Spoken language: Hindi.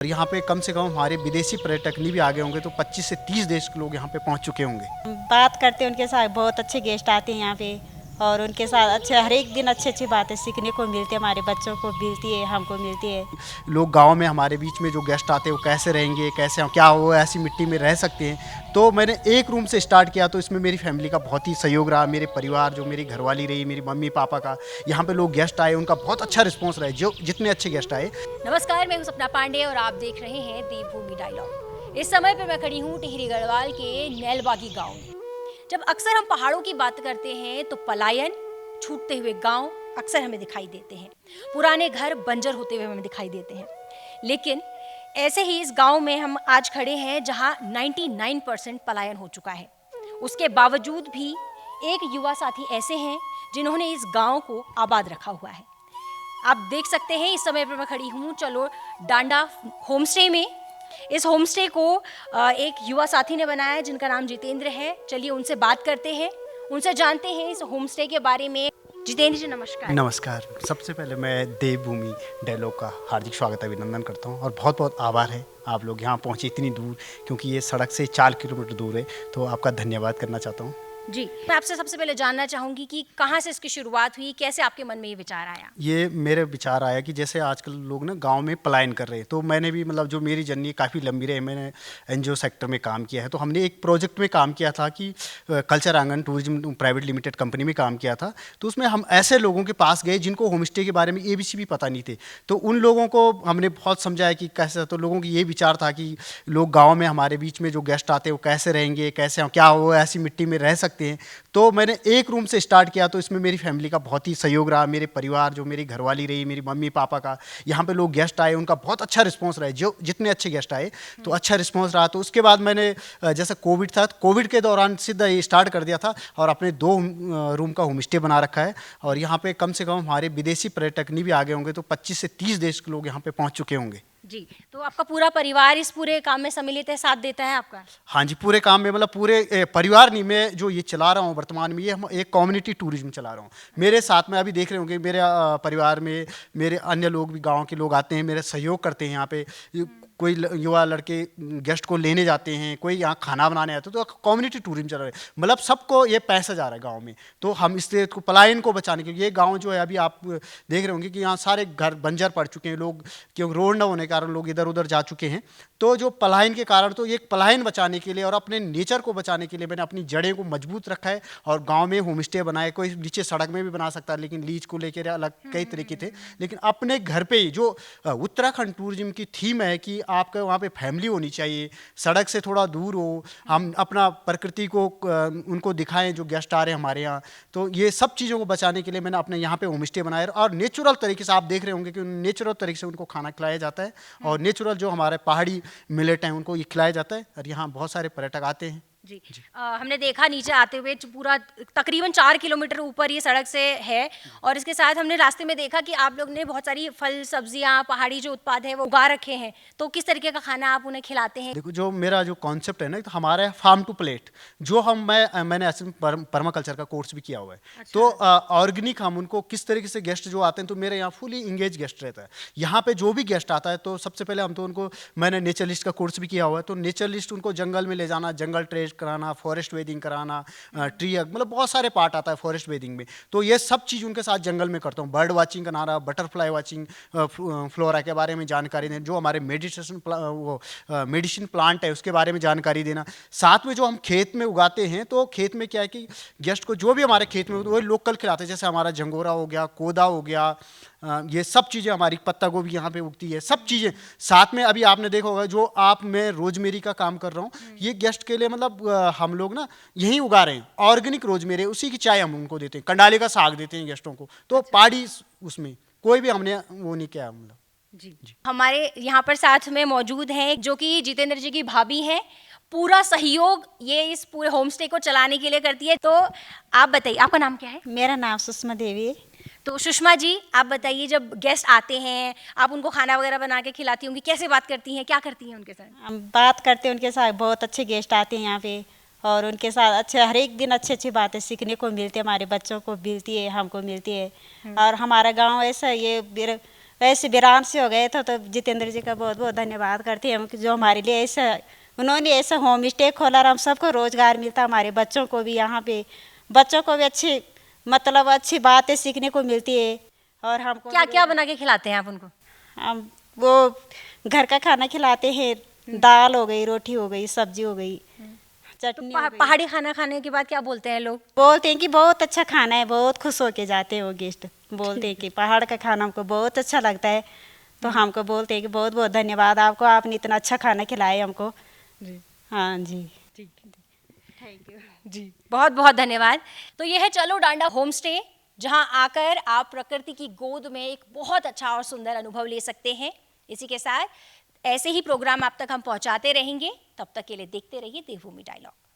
और यहाँ पे कम से कम हमारे विदेशी पर्यटक नहीं भी आ गए होंगे तो 25 से 30 देश के लोग यहाँ पे पहुँच चुके होंगे। बात करते हैं उनके साथ, बहुत अच्छे गेस्ट आते हैं यहाँ पे और उनके साथ अच्छे हर एक दिन अच्छी अच्छी बातें सीखने को मिलती है, हमारे बच्चों को मिलती है, हमको मिलती है। लोग गांव में हमारे बीच में जो गेस्ट आते हैं वो कैसे रहेंगे, कैसे क्या वो ऐसी मिट्टी में रह सकते हैं। तो मैंने एक रूम से स्टार्ट किया, तो इसमें मेरी फैमिली का बहुत ही सहयोग रहा। मेरे परिवार, जो मेरी घरवाली रही, मेरी मम्मी पापा का, यहाँ पे लोग गेस्ट आए, उनका बहुत अच्छा रिस्पॉन्स रहा, जो जितने अच्छे गेस्ट आए। नमस्कार, मैं हूं सपना पांडे और आप देख रहे हैं देवभूमि डायलॉग। इस समय पे मैं खड़ी हूं टिहरी गढ़वाल के नैलबागी गांव में। जब अक्सर हम पहाड़ों की बात करते हैं तो पलायन, छूटते हुए गांव अक्सर हमें दिखाई देते हैं। पुराने घर बंजर होते हुए हमें दिखाई देते हैं। लेकिन ऐसे ही इस गांव में हम आज खड़े हैं जहां 99% पलायन हो चुका है। उसके बावजूद भी एक युवा साथी ऐसे हैं जिन्होंने इस गांव को आबाद रखा हुआ है। आप देख सकते हैं इस समय पर मैं खड़ी हूँ चलो डांडा होमस्टे में। इस होमस्टे को एक युवा साथी ने बनाया है जिनका नाम जितेंद्र है। चलिए उनसे बात करते हैं, उनसे जानते हैं इस होमस्टे के बारे में। जितेंद्र जी नमस्कार। नमस्कार। सबसे पहले मैं देवभूमि डायलॉग का हार्दिक स्वागत अभिनंदन करता हूँ और बहुत बहुत आभार है आप लोग यहाँ पहुँचे इतनी दूर, क्योंकि ये सड़क से 4 किलोमीटर दूर है। तो आपका धन्यवाद करना चाहता हूँ। जी, मैं आपसे सबसे पहले जानना चाहूँगी कि कहाँ से इसकी शुरुआत हुई, कैसे आपके मन में ये विचार आया? ये मेरे विचार आया कि जैसे आजकल लोग ना गांव में पलायन कर रहे हैं, तो मैंने भी मतलब जो मेरी जर्नी काफ़ी लंबी रही, मैंने एनजीओ सेक्टर में काम किया है। तो हमने एक प्रोजेक्ट में काम किया था कि कल्चर आंगन टूरिज्म प्राइवेट लिमिटेड कंपनी में काम किया था। तो उसमें हम ऐसे लोगों के पास गए जिनको होम स्टे के बारे में ABC भी पता नहीं थे। तो उन लोगों को हमने बहुत समझाया कि कैसे, तो लोगों की ये विचार था कि लोग गाँव में हमारे बीच में जो गेस्ट आते हैं वो कैसे रहेंगे, कैसे क्या वो ऐसी मिट्टी में रह सकते हैं। तो मैंने एक रूम से स्टार्ट किया, तो इसमें मेरी फैमिली का बहुत ही सहयोग रहा। मेरे परिवार, जो मेरी घरवाली रही, मेरी मम्मी पापा का, यहाँ पे लोग गेस्ट आए, उनका बहुत अच्छा रिस्पॉन्स रहा, जो जितने अच्छे गेस्ट आए तो अच्छा रिस्पॉन्स रहा। तो उसके बाद मैंने जैसे कोविड था, तो कोविड के दौरान सीधा ये स्टार्ट कर दिया था और अपने 2 रूम का होम स्टे बना रखा है। और यहाँ पे कम से कम हमारे विदेशी पर्यटक नहीं भी आ गए होंगे तो 25 से 30 देश के लोग यहाँ पे पहुँच चुके होंगे। जी, तो आपका पूरा परिवार इस पूरे काम में सम्मिलित है, साथ देता है आपका? हाँ जी, पूरे काम में मतलब पूरे परिवार नहीं, मैं जो ये चला रहा हूँ वर्तमान में, ये हम एक कम्युनिटी टूरिज्म चला रहा हूँ। मेरे साथ में अभी देख रहे होंगे मेरे परिवार में मेरे अन्य लोग भी, गांव के लोग आते हैं, मेरे सहयोग करते हैं। यहाँ पे कोई युवा लड़के गेस्ट को लेने जाते हैं, कोई यहाँ खाना बनाने आते हैं। तो कम्युनिटी टूरिज्म चल रहा है, मतलब सबको ये पैसा जा रहा है गाँव में। तो हम इससे पलायन को बचाने के लिए, ये गाँव जो है अभी आप देख रहे होंगे कि यहाँ सारे घर बंजर पड़ चुके हैं, लोग क्योंकि रोड न होने के कारण लोग इधर उधर जा चुके हैं। तो जो पलायन के कारण, तो ये पलायन बचाने के लिए और अपने नेचर को बचाने के लिए मैंने अपनी जड़ें को मजबूत रखा है और गांव में होम स्टे बनाए। कोई नीचे सड़क में भी बना सकता है, लेकिन लीज को लेकर अलग कई तरीके थे। लेकिन अपने घर पे ही जो उत्तराखंड टूरिज्म की थीम है कि आपका वहाँ पे फैमिली होनी चाहिए, सड़क से थोड़ा दूर हो, हम अपना प्रकृति को उनको दिखाएं जो गेस्ट आ रहे हैं हमारे यहाँ। तो ये सब चीज़ों को बचाने के लिए मैंने अपने यहाँ पे होम स्टे बनाया और नेचुरल तरीके से आप देख रहे होंगे कि नेचुरल तरीके से उनको खाना खिलाया जाता है और नेचुरल जो हमारे पहाड़ी मिलेट हैं उनको ये खिलाया जाता है। और यहाँ बहुत सारे पर्यटक आते हैं। जी, हमने देखा नीचे आते हुए पूरा तकरीबन 4 किलोमीटर ऊपर ये सड़क से है और इसके साथ हमने रास्ते में देखा कि आप लोग ने बहुत सारी फल सब्जियां, पहाड़ी जो उत्पाद है वो उगा रखे हैं। तो किस तरीके का खाना आप उन्हें खिलाते हैं? देखो, जो मेरा जो कॉन्सेप्ट है ना, तो हमारा है फार्म टू प्लेट। जो मैंने ऐसे पर्माकल्चर का कोर्स भी किया हुआ है। अच्छा। तो ऑर्गेनिक हम उनको किस तरीके से, गेस्ट जो आते हैं तो मेरे यहाँ फुली इंगेज गेस्ट रहता है। यहाँ पे जो भी गेस्ट आता है तो सबसे पहले हम तो उनको, मैंने नेचरलिस्ट का कोर्स भी किया हुआ है। तो नेचरलिस्ट उनको जंगल में ले जाना, जंगल ट्रेस कराना, फॉरेस्ट वेदिंग कराना, ट्री, मतलब बहुत सारे पार्ट आता है फॉरेस्ट वेदिंग में। तो ये सब चीज़ उनके साथ जंगल में करता हूँ। बर्ड वाचिंग कराना, बटरफ्लाई वाचिंग, फ्लोरा के बारे में जानकारी देना, जो हमारे मेडिसिन प्लांट है उसके बारे में जानकारी देना। साथ में जो हम खेत में उगाते हैं, तो खेत में क्या है कि गेस्ट को जो भी हमारे खेत में वही लोकल खिलाते हैं। जैसे हमारा झंगोरा हो गया, कोदा हो गया, ये सब चीज़ें, हमारी पत्ता गोभी यहाँ पे उगती है, सब चीज़ें साथ में। अभी आपने देखा होगा जो आप, मैं रोजमेरी का काम कर रहा हूँ, ये गेस्ट के लिए मतलब हम लोग ना यहीं उगा रहे हैं, ऑर्गेनिक रोजमेरी, उसी की चाय हम उनको देते हैं, कंडाली का साग देते हैं गेस्टों को। तो पहाड़ी उसमें कोई भी हमने वो नहीं किया मतलब। जी, हमारे यहाँ पर साथ में मौजूद हैं जो कि जितेंद्र जी की भाभी हैं। पूरा सहयोग ये इस पूरे होमस्टे को चलाने के लिए करती है। तो आप बताइए, आपका नाम क्या है? मेरा नाम सुषमा देवी है। तो सुषमा जी, आप बताइए, जब गेस्ट आते हैं आप उनको खाना वगैरह बना के खिलाती होंगी, कैसे बात करती हैं, क्या करती हैं उनके साथ? हम बात करते हैं उनके साथ, बहुत अच्छे गेस्ट आते हैं यहाँ पे और उनके साथ अच्छे हर एक दिन अच्छी अच्छी बातें सीखने को मिलती है, हमारे बच्चों को मिलती है, हमको मिलती है। और हमारा गांव ऐसा, ये ऐसे वीरान से हो गए थे, तो जितेंद्र जी का बहुत बहुत धन्यवाद करते हैं हम कि जो हमारे लिए ऐसा उन्होंने ऐसा होम स्टे खोला और हम सबको रोजगार मिलता, हमारे बच्चों को भी यहाँ पे बच्चों को भी अच्छी मतलब अच्छी बातें सीखने को मिलती है। और हमको क्या क्या बना के खिलाते हैं आप उनको? हम वो घर का खाना खिलाते हैं, दाल हो गई, रोटी हो गई, सब्जी हो गई, चटनी हो गई। पहाड़ी खाना खाने के बाद क्या बोलते हैं लोग? बोलते हैं कि बहुत अच्छा खाना है, बहुत खुश होके जाते हैं वो गेस्ट, बोलते हैं कि पहाड़ का खाना हमको बहुत अच्छा लगता है। तो हमको बोलते हैं कि बहुत बहुत धन्यवाद आपको, आपने इतना अच्छा खाना खिलाया हमको। हाँ जी, थैंक यू जी, बहुत बहुत धन्यवाद। तो ये है चलो डांडा होम स्टे, जहाँ आकर आप प्रकृति की गोद में एक बहुत अच्छा और सुंदर अनुभव ले सकते हैं। इसी के साथ ऐसे ही प्रोग्राम आप तक हम पहुँचाते रहेंगे। तब तक के लिए देखते रहिए देवभूमि डायलॉग।